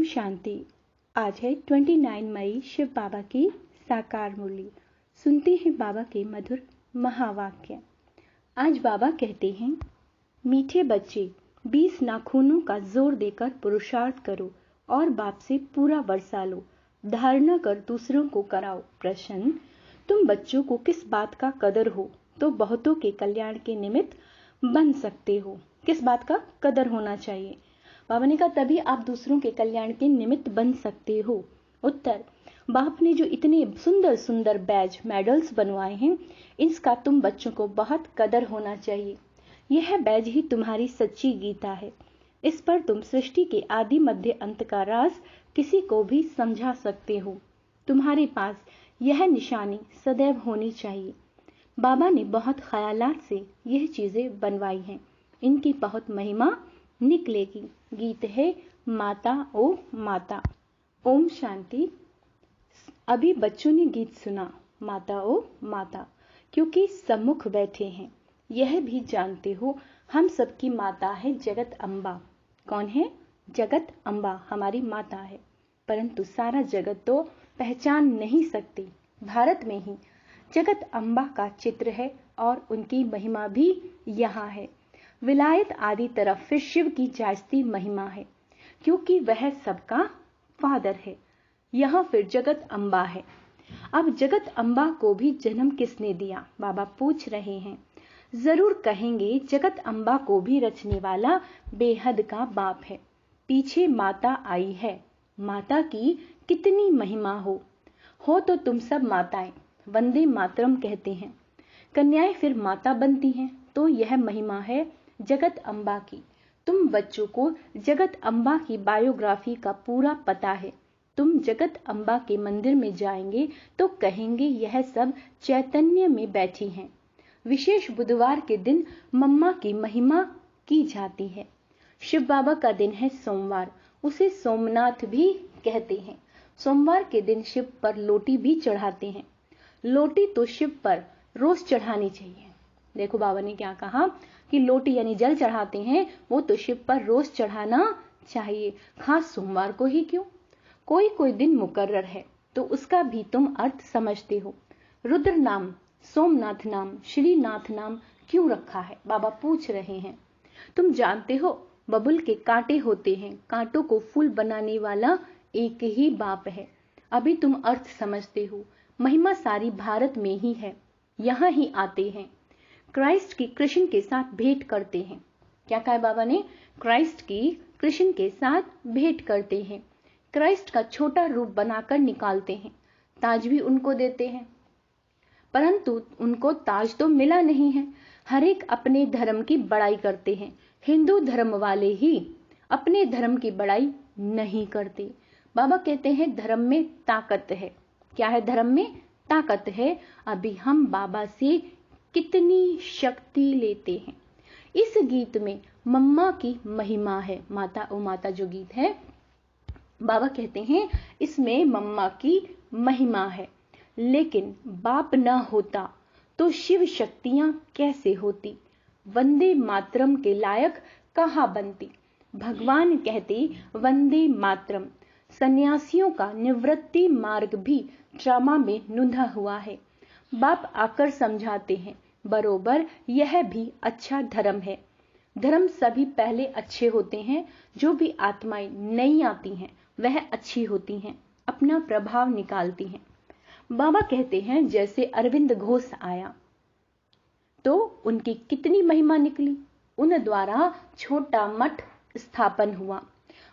शांति। आज है 29 मई, शिव बाबा की साकार मुरली। सुनते हैं बाबा के मधुर महावाक्य। आज बाबा कहते हैं, मीठे बच्चे 20 नाखूनों का जोर देकर पुरुषार्थ करो और बाप से पूरा वर्षा लो। धारणा कर दूसरों को कराओ प्रसन्न। तुम बच्चों को किस बात का कदर हो तो बहुतों के कल्याण के निमित्त बन सकते हो। किस बात का कदर होना चाहिए? बाबा ने कहा तभी आप दूसरों के कल्याण के निमित्त बन सकते हो। उत्तर, बाप ने जो इतने सुंदर सुंदर बैज मेडल्स बनवाए हैं, इसका तुम बच्चों को बहुत कदर होना चाहिए। यह बैज ही तुम्हारी सच्ची गीता है। इस पर तुम सृष्टि के आदि मध्य अंत का राज किसी को भी समझा सकते हो। तुम्हारे पास यह निशानी सदैव होनी चाहिए। बाबा ने बहुत ख्यालात से यह चीजें बनवाई हैं। इनकी बहुत महिमा निकलेगी। गीत है माता ओ माता। ओम शांति। अभी बच्चों ने गीत सुना माता ओ माता, क्योंकि सम्मुख बैठे हैं। यह भी जानते हो हम सबकी माता है जगत अम्बा। कौन है? जगत अम्बा हमारी माता है। परंतु सारा जगत तो पहचान नहीं सकती। भारत में ही जगत अम्बा का चित्र है और उनकी महिमा भी यहाँ है। विलायत आदि तरफ फिर शिव की जास्ती महिमा है, क्योंकि वह सबका फादर है। यहाँ फिर जगत अम्बा है। अब जगत अम्बा को भी जन्म किसने दिया? बाबा पूछ रहे हैं। जरूर कहेंगे जगत अम्बा को भी रचने वाला बेहद का बाप है। पीछे माता आई है। माता की कितनी महिमा हो तो तुम सब माताएं वंदे मातरम कहते हैं। कन्याएं फिर माता बनती हैं, तो यह महिमा है जगत अम्बा की। तुम बच्चों को जगत अम्बा की बायोग्राफी का पूरा पता है। तुम जगत अम्बा के मंदिर में जाएंगे तो कहेंगे यह सब चैतन्य में बैठी हैं। विशेष बुधवार के दिन मम्मा की महिमा की जाती है। शिव बाबा का दिन है सोमवार, उसे सोमनाथ भी कहते हैं। सोमवार के दिन शिव पर लोटी भी चढ़ाते हैं। लोटी तो शिव पर रोज चढ़ानी चाहिए। देखो बाबा ने क्या कहा कि लोटी यानी जल चढ़ाते हैं, वो तो शिव पर रोज चढ़ाना चाहिए, खास सोमवार को ही क्यों? कोई कोई दिन मुकर्रर है तो उसका भी तुम अर्थ समझते हो। रुद्र नाम, सोमनाथ नाम, श्रीनाथ नाम क्यों रखा है? बाबा पूछ रहे हैं। तुम जानते हो बबुल के कांटे होते हैं, कांटों को फूल बनाने वाला एक ही बाप है। अभी तुम अर्थ समझते हो। महिमा सारी भारत में ही है। यहाँ ही आते हैं। क्राइस्ट की कृष्ण के साथ भेंट करते हैं। क्या कहा बाबा ने? क्राइस्ट की कृष्ण के साथ भेंट करते हैं। क्राइस्ट का छोटा रूप बनाकर निकालते हैं। ताज भी उनको देते हैं, परंतु उनको ताज तो मिला नहीं है। हर एक अपने धर्म की बड़ाई करते हैं। हिंदू धर्म वाले ही अपने धर्म की बड़ाई नहीं करते। बाबा कहते हैं धर्म में ताकत है। क्या है? धर्म में ताकत है। अभी हम बाबा से कितनी शक्ति लेते हैं। इस गीत में मम्मा की महिमा है। माता ओ माता जो गीत है, बाबा कहते हैं इसमें मम्मा की महिमा है। लेकिन बाप न होता तो शिव शक्तियां कैसे होती? वंदे मातरम के लायक कहाँ बनती? भगवान कहते वंदे मातरम। सन्यासियों का निवृत्ति मार्ग भी ड्रामा में नुंधा हुआ है। बाप आकर समझाते हैं बरोबर यह भी अच्छा धर्म है। धर्म सभी पहले अच्छे होते हैं। जो भी आत्माएं नई आती हैं वह अच्छी होती हैं, अपना प्रभाव निकालती हैं। बाबा कहते हैं जैसे अरविंद घोष आया तो उनकी कितनी महिमा निकली। उन द्वारा छोटा मठ स्थापन हुआ।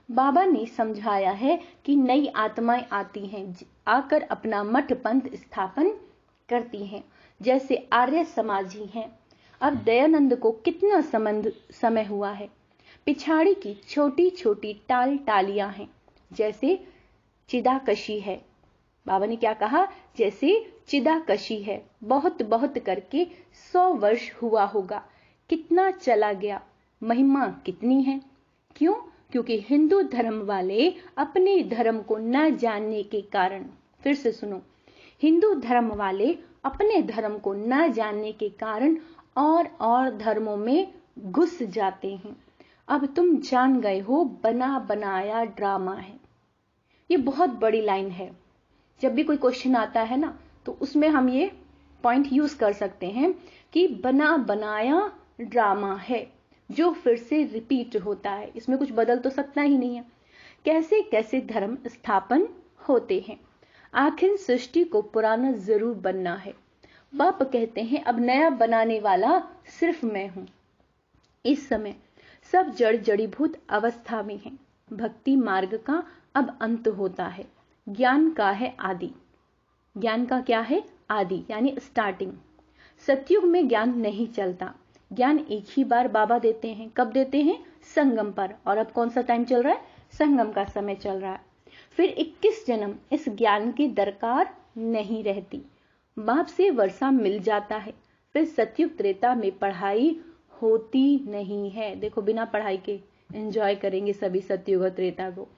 बाबा ने समझाया है कि नई आत्माएं आती हैं, आकर अपना मठ पंथ स्थापन करती हैं। जैसे आर्य समाजी हैं। अब दयानंद को कितना समय हुआ है। पिछाड़ी की छोटी छोटी टाल टालियां हैं। जैसे चिदाकशी है। बाबा ने क्या कहा? जैसे चिदाकशी है। बहुत बहुत करके 100 वर्ष हुआ होगा। कितना चला गया। महिमा कितनी है। क्यों? क्योंकि हिंदू धर्म वाले अपने धर्म को न जानने के कारण, फिर से सुनो, हिंदू धर्म वाले अपने धर्म को न जानने के कारण और धर्मों में घुस जाते हैं। अब तुम जान गए हो बना बनाया ड्रामा है। ये बहुत बड़ी लाइन है। जब भी कोई क्वेश्चन आता है ना, तो उसमें हम ये पॉइंट यूज कर सकते हैं कि बना बनाया ड्रामा है जो फिर से रिपीट होता है, इसमें कुछ बदल तो सकता ही नहीं है। कैसे कैसे धर्म स्थापन होते हैं, आखिर सृष्टि को पुराना जरूर बनना है। बाप कहते हैं अब नया बनाने वाला सिर्फ मैं हूं। इस समय सब जड़ जड़ीभूत अवस्था में है। भक्ति मार्ग का अब अंत होता है, ज्ञान का है आदि। ज्ञान का क्या है? आदि यानी स्टार्टिंग। सतयुग में ज्ञान नहीं चलता, ज्ञान एक ही बार बाबा देते हैं। कब देते हैं? संगम पर। और अब कौन सा टाइम चल रहा है? संगम का समय चल रहा है। फिर 21 जन्म इस ज्ञान की दरकार नहीं रहती, बाप से वर्षा मिल जाता है। फिर सतयुग त्रेता में पढ़ाई होती नहीं है। देखो, बिना पढ़ाई के एंजॉय करेंगे सभी सतयुग और त्रेता को।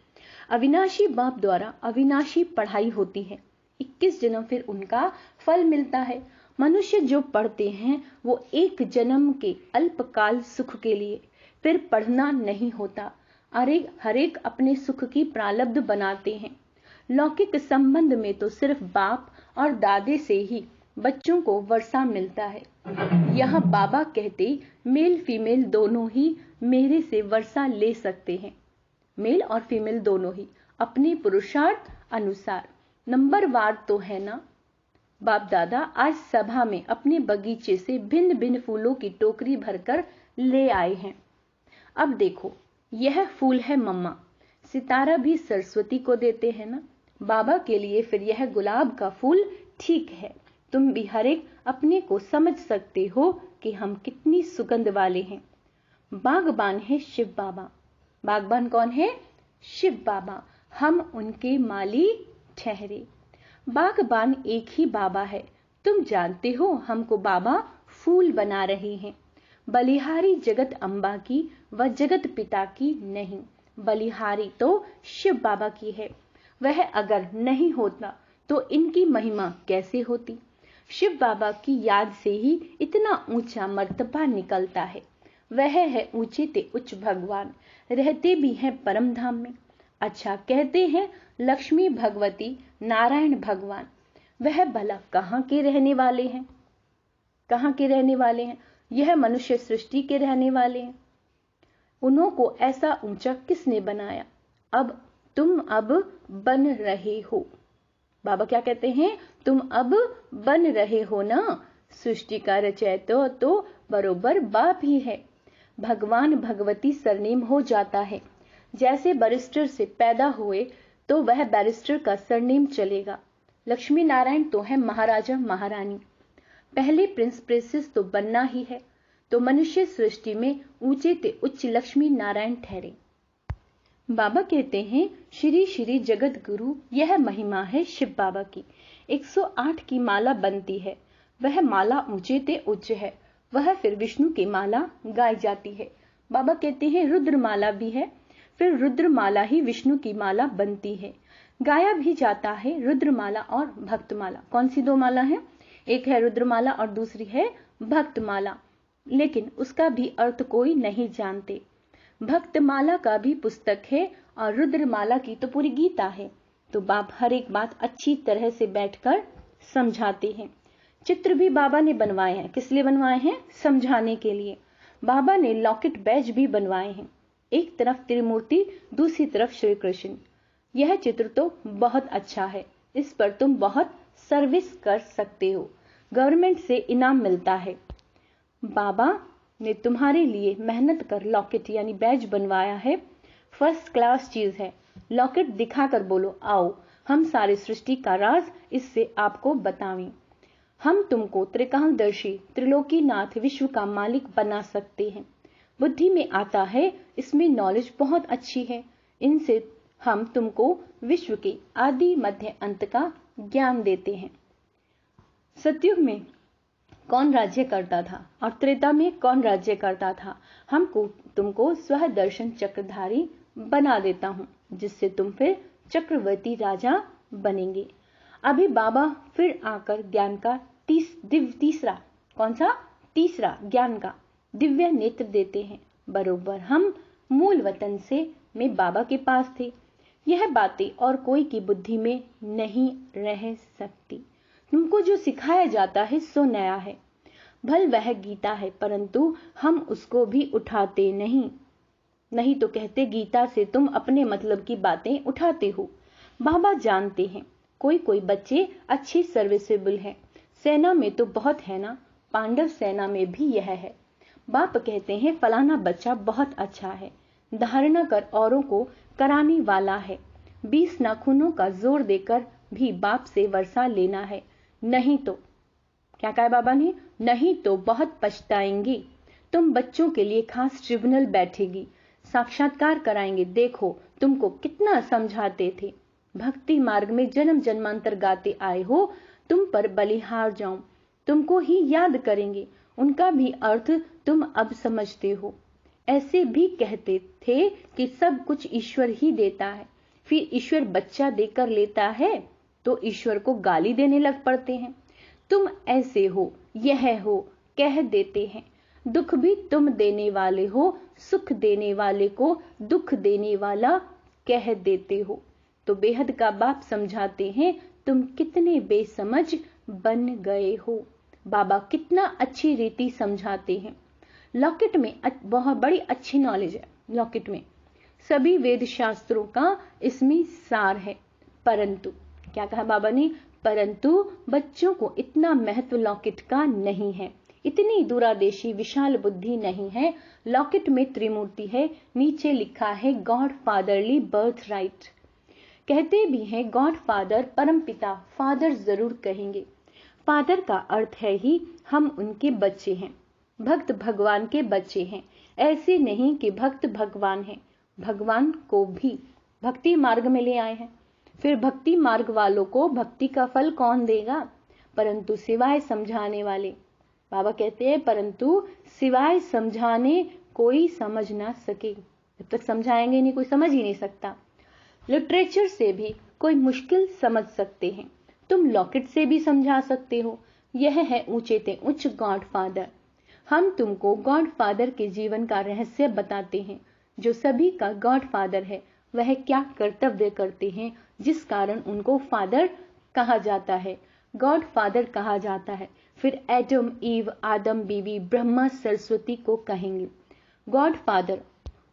अविनाशी बाप द्वारा अविनाशी पढ़ाई होती है। 21 जन्म फिर उनका फल मिलता है। मनुष्य जो पढ़ते हैं वो एक जन्म के अल्पकाल सुख के लिए, फिर पढ़ना नहीं होता। हर एक अपने सुख की प्रारब्ध बनाते हैं। लौकिक संबंध में तो सिर्फ बाप और दादे से ही बच्चों को वर्षा मिलता है। यह बाबा कहते मेल फीमेल दोनों ही मेरे से वर्षा ले सकते हैं। मेल और फीमेल दोनों ही अपने पुरुषार्थ अनुसार। नंबर वार तो है ना। बाप दादा आज सभा में अपने बगीचे से भिन्न भिन्न फूलों की टोकरी भरकर ले आए हैं। अब देखो, यह फूल है मम्मा, सितारा भी सरस्वती को देते हैं ना। बाबा के लिए फिर यह गुलाब का फूल ठीक है। तुम भी हर एक अपने को समझ सकते हो कि हम कितनी सुगंध वाले हैं। बागबान है शिव बाबा। बागबान कौन है? शिव बाबा। हम उनके माली ठहरे। बागबान एक ही बाबा है। तुम जानते हो हमको बाबा फूल बना रहे हैं। बलिहारी जगत अम्बा की व जगत पिता की नहीं, बलिहारी तो शिव बाबा की है। वह अगर नहीं होता तो इनकी महिमा कैसे होती। शिव बाबा की याद से ही इतना ऊंचा मर्तबा निकलता है। वह है ऊंचे ते उच्च भगवान, रहते भी हैं परम धाम में। अच्छा, कहते हैं लक्ष्मी भगवती नारायण भगवान, वह भला कहाँ के रहने वाले हैं? कहाँ के रहने वाले हैं? यह मनुष्य सृष्टि के रहने वाले हैं। उन्हों को ऐसा ऊंचा किसने बनाया? तुम अब बन रहे हो। बाबा क्या कहते हैं? तुम अब बन रहे हो ना। सृष्टि का रचयिता तो बरोबर बाप ही है। भगवान भगवती सरनेम हो जाता है। जैसे बैरिस्टर से पैदा हुए तो वह बैरिस्टर का सरनेम चलेगा। लक्ष्मी नारायण तो है महाराजा महारानी। पहले प्रिंस प्रिंसेस तो बनना ही है। तो मनुष्य सृष्टि में ऊंचे ते उच्च लक्ष्मी नारायण ठहरे। बाबा कहते हैं श्री श्री जगत गुरु, यह महिमा है शिव बाबा की। 108 की माला बनती है। वह माला ऊंचे ते उच्च है। वह फिर विष्णु की माला गाई जाती है। बाबा कहते हैं रुद्र माला भी है, फिर रुद्र माला ही विष्णु की माला बनती है। गाया भी जाता है रुद्र माला और भक्त माला। कौन सी दो माला है? एक है रुद्र माला और दूसरी है भक्त माला, लेकिन उसका भी अर्थ कोई नहीं जानते। भक्त माला का भी पुस्तक है और रुद्र माला की तो पूरी गीता है। तो बाप हर एक बात अच्छी तरह से बैठकर समझाते हैं। चित्र भी बाबा ने बनवाए हैं। किस लिए बनवाए हैं? समझाने के लिए। बाबा ने लॉकेट बैज भी बनवाए हैं। एक तरफ त्रिमूर्ति, दूसरी तरफ श्री कृष्ण। यह चित्र तो बहुत अच्छा है, इस पर तुम बहुत सर्विस कर सकते हो, गवर्नमेंट से इनाम मिलता है। बाबा ने तुम्हारे लिए मेहनत कर लॉकेट यानी बैज बनवाया है। फर्स्ट क्लास चीज है। लॉकेट दिखाकर बोलो आओ हम सारी सृष्टि का राज इससे आपको बतावें। हम तुमको त्रिकालदर्शी त्रिलोकीनाथ विश्व का मालिक बना सकते हैं। बुद्धि में आता है, इसमें नॉलेज बहुत अच्छी है। इनसे हम तुमको विश्व के आदि मध्य अंत का ज्ञान देते हैं। सतयुग में कौन राज्य करता था और त्रेता में कौन राज्य करता था, हमको तुमको स्व दर्शन चक्रधारी बना देता हूं, जिससे तुम फिर चक्रवर्ती राजा बनेंगे। अभी बाबा फिर आकर ज्ञान का तीसरा, कौन सा? तीसरा ज्ञान का दिव्य नेत्र देते हैं। बरोबर हम मूल वतन से में बाबा के पास थे। यह बातें और कोई की बुद्धि में नहीं रह सकती। तुमको जो सिखाया जाता है सो नया है। भल वह गीता है, परंतु हम उसको भी उठाते नहीं तो कहते गीता से तुम अपने मतलब की बातें उठाते हो। बाबा जानते हैं कोई कोई बच्चे अच्छे सर्विसेबल हैं। सेना में तो बहुत है ना, पांडव सेना में भी यह है। बाप कहते हैं फलाना बच्चा बहुत अच्छा है, धारणा कर औरों को कराने वाला है। 20 नाखूनों का जोर देकर भी बाप से वर्षा लेना है, नहीं तो क्या कहा बाबा ने, नहीं तो बहुत पछताएंगे। तुम बच्चों के लिए खास ट्रिब्यूनल बैठेगी, साक्षात्कार कराएंगे। देखो तुमको कितना समझाते थे, भक्ति मार्ग में जन्म जन्मांतर गाते आए हो, तुम पर बलिहार जाऊं, तुमको ही याद करेंगे। उनका भी अर्थ तुम अब समझते हो। ऐसे भी कहते थे कि सब कुछ ईश्वर ही देता है, फिर ईश्वर बच्चा देकर लेता है तो ईश्वर को गाली देने लग पड़ते हैं। तुम ऐसे हो, यह हो कह देते हैं। दुख भी तुम देने वाले हो, सुख देने वाले को दुख देने वाला कह देते हो। तो बेहद का बाप समझाते हैं तुम कितने बेसमझ बन गए हो। बाबा कितना अच्छी रीति समझाते हैं। लॉकेट में बहुत बड़ी अच्छी नॉलेज है। लॉकेट में सभी वेद शास्त्रों का इसमें सार है। परंतु क्या कहा बाबा ने, परंतु बच्चों को इतना महत्व लॉकेट का नहीं है, इतनी दूरादेशी विशाल बुद्धि नहीं है। लॉकेट में त्रिमूर्ति है, नीचे लिखा है गॉड फादरली बर्थ राइट। कहते भी हैं गॉड फादर, परम पिता, फादर जरूर कहेंगे। फादर का अर्थ है ही हम उनके बच्चे हैं, भक्त भगवान के बच्चे हैं। ऐसे नहीं कि भक्त भगवान हैं, भगवान को भी भक्ति मार्ग में ले आए हैं। फिर भक्ति मार्ग वालों को भक्ति का फल कौन देगा, परंतु सिवाय समझाने वाले। बाबा कहते हैं परंतु सिवाय समझाने कोई समझ ना सके। जब तक समझाएंगे नहीं कोई समझ ही नहीं सकता। लिटरेचर से भी कोई मुश्किल समझ सकते हैं, तुम लॉकेट से भी समझा सकते हो। यह है ऊंचे ते उच्च गॉड फादर। हम तुमको गॉड फादर के जीवन का रहस्य बताते हैं। जो सभी का गॉड फादर है वह क्या कर्तव्य करते हैं जिस कारण उनको फादर कहा जाता है, गॉड फादर कहा जाता है। फिर एडम, ईव, आदम, बीवी, ब्रह्मा, सरस्वती को कहेंगे गॉड फादर।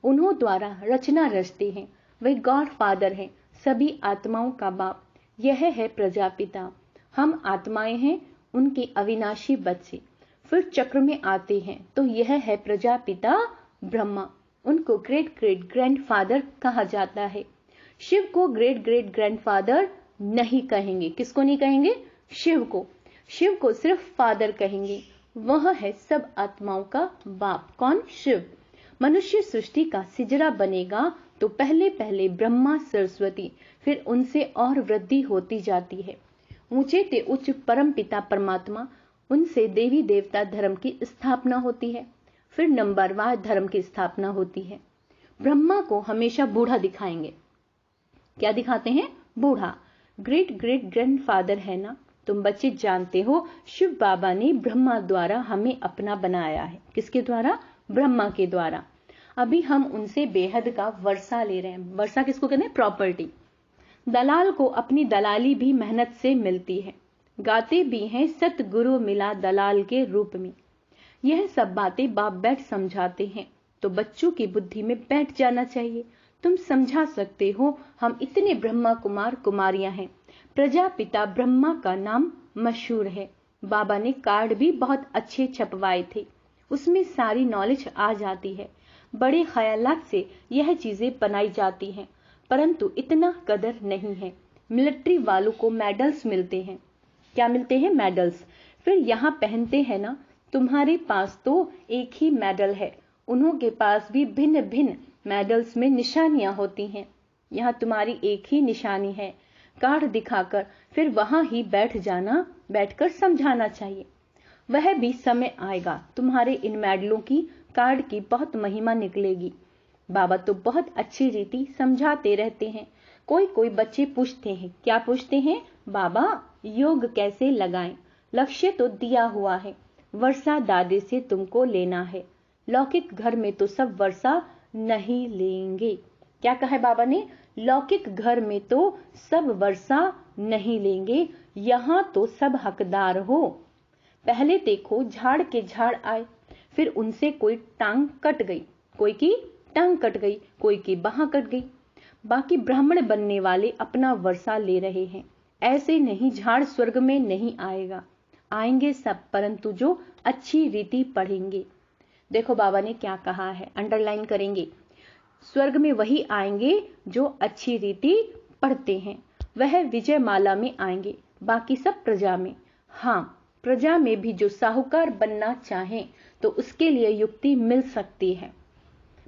उन्हों द्वारा रचना रचते हैं, वे गॉड फादर हैं, सभी आत्माओं का बाप। यह है प्रजापिता। हम आत्माएं हैं, उनके अविनाशी बच्चे। फिर चक्र में आते हैं तो यह है प्रजापिता ब्रह्मा, उनको ग्रेट ग्रेट ग्रैंडफादर कहा जाता है। शिव को ग्रेट ग्रेट ग्रैंडफादर नहीं कहेंगे। किसको नहीं कहेंगे? शिव को। शिव को सिर्फ फादर कहेंगे, वह है सब आत्माओं का बाप। कौन? शिव। मनुष्य सृष्टि का सिजरा बनेगा तो पहले पहले ब्रह्मा, सरस्वती, फिर उनसे और वृद्धि होती जाती है। ऊंचे ते उच्च परम पिता परमात्मा, उनसे देवी देवता धर्म की स्थापना होती है। फिर नंबरवार धर्म की स्थापना होती है। ब्रह्मा को हमेशा बूढ़ा दिखाएंगे। क्या दिखाते हैं? बूढ़ा। ग्रेट ग्रेट ग्रैंडफादर है ना। तुम बच्चे जानते हो शिव बाबा ने ब्रह्मा द्वारा हमें अपना बनाया है। किसके द्वारा? ब्रह्मा के द्वारा। अभी हम उनसे बेहद का वर्षा ले रहे हैं। वर्षा किसको कहते हैं? प्रॉपर्टी। दलाल को अपनी दलाली भी मेहनत से मिलती है। गाते भी हैं सतगुरु मिला दलाल के रूप में। यह सब बातें बाप बैठ समझाते हैं तो बच्चों की बुद्धि में बैठ जाना चाहिए। तुम समझा सकते हो हम इतने ब्रह्मा कुमार कुमारियां हैं। प्रजापिता ब्रह्मा का नाम मशहूर है। बाबा ने कार्ड भी बहुत अच्छे छपवाए थे, उसमें सारी नॉलेज आ जाती है। बड़े ख्यालात से यह चीजें बनाई जाती हैं, परंतु इतना कदर नहीं है। मिलिट्री वालों को मेडल्स मिलते हैं। क्या मिलते हैं? मेडल्स। फिर यहाँ पहनते हैं ना। तुम्हारे पास तो एक ही मेडल है, उन्हों के पास भी भिन्न भिन्न मेडल्स में निशानियां होती हैं। यहाँ तुम्हारी एक ही निशानी है। कार्ड दिखाकर फिर वहां ही बैठ जाना, बैठकर समझाना चाहिए। वह भी समय आएगा, तुम्हारे इन मेडलों की, कार्ड की बहुत महिमा निकलेगी। बाबा तो बहुत अच्छी रीति समझाते रहते हैं। कोई कोई बच्चे पूछते हैं। क्या पूछते हैं? बाबा योग कैसे लगाएं? लक्ष्य तो दिया हुआ है, वर्षा दादे से तुमको लेना है। लौकिक घर में तो सब वर्षा नहीं लेंगे। क्या कहा है बाबा ने? लौकिक घर में तो सब वर्षा नहीं लेंगे, यहाँ तो सब हकदार हो। पहले देखो झाड़ के झाड़ आए, फिर उनसे कोई टांग कट गई, कोई की टांग कट गई, कोई की बाह कट गई। बाकी ब्राह्मण बनने वाले अपना वर्षा ले रहे हैं। ऐसे नहीं, झाड़ स्वर्ग में नहीं आएगा, आएंगे सब, परंतु जो अच्छी रीति पढ़ेंगे। देखो बाबा ने क्या कहा है, अंडरलाइन करेंगे। स्वर्ग में वही आएंगे जो अच्छी रीति पढ़ते हैं, वह विजय माला में आएंगे, बाकी सब प्रजा में। हाँ, प्रजा में भी जो साहूकार बनना चाहें तो उसके लिए युक्ति मिल सकती है।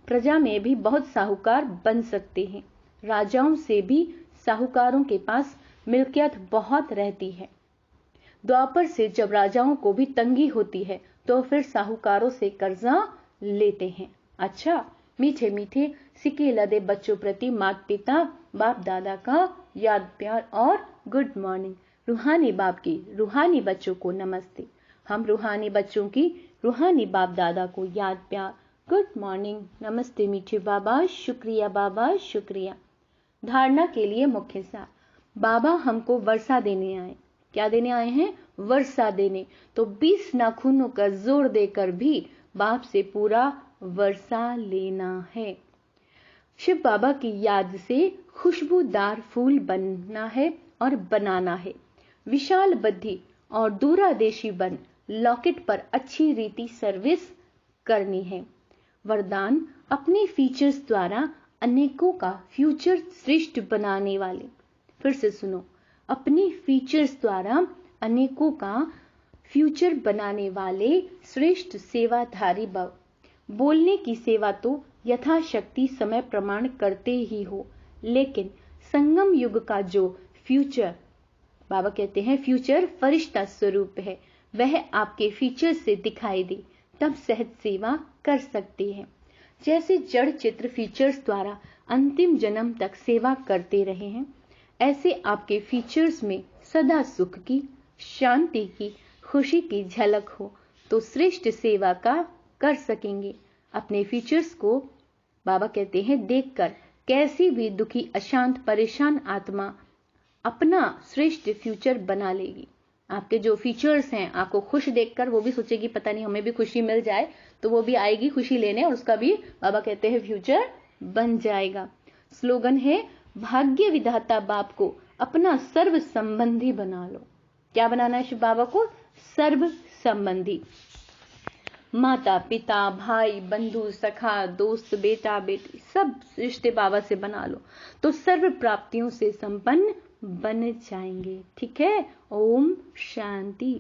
प्रजा में भी बहुत साहूकार बन सकते हैं। राजाओं से भी साहूकारों के पास मिल्कियत बहुत रहती है। द्वापर से जब राजाओं को भी तंगी होती है तो फिर साहूकारों से कर्जा लेते हैं। अच्छा, मीठे मीठे सिक्के लदे बच्चों प्रति माता पिता बाप दादा का याद प्यार और गुड मॉर्निंग। रूहानी बाप की रूहानी बच्चों को नमस्ते। हम रूहानी बच्चों की रूहानी बाप दादा को याद प्यार गुड मॉर्निंग, नमस्ते मीठे बाबा, शुक्रिया बाबा, शुक्रिया। धारणा के लिए मुख्य सार, बाबा हमको वर्षा देने आए। क्या देने आए हैं? वर्षा देने। तो 20 नाखूनों का जोर देकर भी बाप से पूरा वर्षा लेना है। शिव बाबा की याद से खुशबूदार फूल बनना है और बनाना है। विशाल बुद्धि और दूरादेशी बन लॉकेट पर अच्छी रीति सर्विस करनी है। वरदान, अपने फीचर्स द्वारा अनेकों का फ्यूचर श्रेष्ठ बनाने वाले। फिर से सुनो, अपने फीचर्स द्वारा अनेकों का फ्यूचर बनाने वाले श्रेष्ठ सेवाधारी भव। बोलने की सेवा तो यथाशक्ति समय प्रमाण करते ही हो, लेकिन संगम युग का जो फ्यूचर, बाबा कहते हैं फ्यूचर फरिश्ता स्वरूप है, वह आपके फीचर से दिखाई दे, तब सहज सेवा कर सकते हैं। जैसे जड़ चित्र फीचर्स द्वारा अंतिम जन्म तक सेवा करते रहे हैं, ऐसे आपके फीचर्स में सदा सुख की, शांति की, खुशी की झलक हो तो श्रेष्ठ सेवा का कर सकेंगे। अपने फीचर्स को बाबा कहते हैं देखकर कैसी भी दुखी, अशांत, परेशान आत्मा अपना श्रेष्ठ फ्यूचर बना लेगी। आपके जो फीचर्स हैं, आपको खुश देखकर वो भी सोचेगी पता नहीं हमें भी खुशी मिल जाए, तो वो भी आएगी खुशी लेने और उसका भी बाबा कहते हैं फ्यूचर बन जाएगा। स्लोगन है, भाग्य विधाता बाप को अपना सर्व संबंधी बना लो। क्या बनाना है शिव बाबा को? सर्व संबंधी। माता पिता, भाई बंधु, सखा, दोस्त, बेटा बेटी, सब रिश्ते बाबा से बना लो तो सर्व प्राप्तियों से संपन्न बन जाएंगे। ठीक है? ओम शांति।